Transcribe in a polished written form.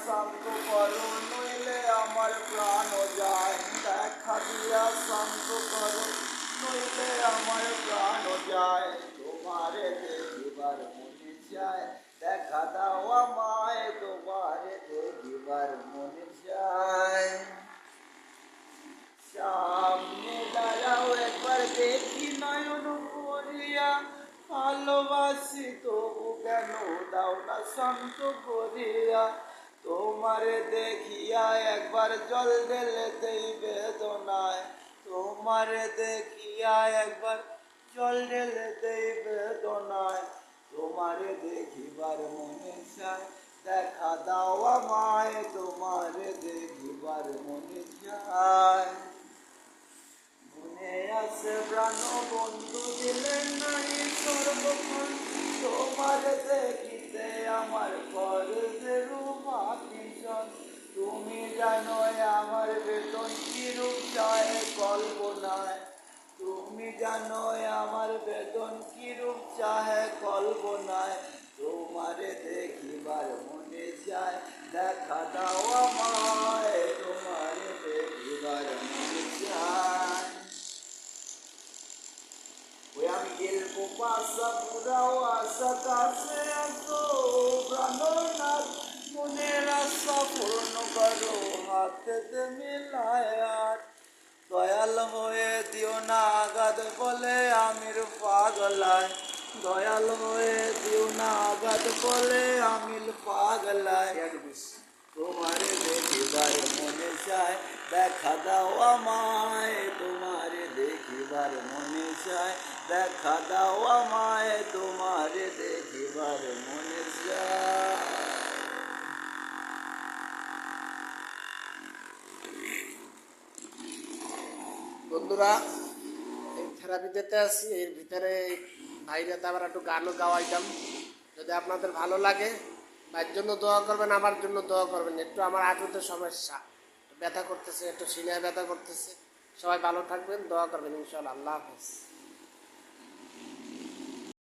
শান্ত করো নইলে আমার প্রাণ যায়, দেখা দিয়া শান্ত করো নইলে আমার প্রাণ যায়। তোমারে দেখিবার মনে চায়, দেখা দাও আমায়, তোমারে দেখিবার মনে চায়। সামনে দাঁড়াও একবার দেখি নয়ন ভরিয়া, ভালোবাসি তবু কেন দাও না শান্ত করিয়া। তোমারে দেখিয়া একবার জল ঢেলে দেই বেদনায়, তোমারে দেখিয়া একবার জল ঢেলে দেই বেদনায়। তোমারে দেখিবার মনে চায়, দেখা দাও আমায়, তোমারে দেখিবার মনে চায়। মনে আছে প্রাণ বন্ধু দিলেন নাই সর্বক্ষণ, তোমারে দেখিতে আমার করতে রূপাকিশন। তুমি জানো আমার বেতন কিরূপ চায় কল্পনায়, তুমি জানো আমার বেতন কিরূপ চাহে কল্পনায়। তোমারে দেখিবার মনে চায়, দেখা দাও আমায়, তোমারে দেখিবার মনে চায়। ওই আমি গেলবো পাশা পুরাও আশা কাছে আসো প্রাণনাথ, মনের আশা পূর্ণ করো হাতেতে মিলায় আর। দয়াল হয়ে দিও না আঘাত বলে আমির পাগলায়, দয়াল হয়ে দিও না আঘাত বলে আমির পাগলায়। তোমারে দেখিবার মনে চায়, দেখা দাও আমায়, তোমারে দেখিবার মনে চায়, দেখা দাও আমায়, তোমারে দেখিবার মনে চায়। বন্ধুরা, এই থেরাপি দিতে আসছি, এর ভিতরে ভাইরাতে আবার একটু গানও গাওয়াইতাম। যদি আপনাদের ভালো লাগে, ভাইয়ের জন্য দোয়া করবেন, আমার জন্য দোয়া করবেন। একটু আমার হাঁটুতে সমস্যা, ব্যথা করতেছে, একটু সিনায় ব্যথা করতেছে। সবাই ভালো থাকবেন, দোয়া করবেন ইনশাআল্লাহ। আল্লাহ হাফেজ।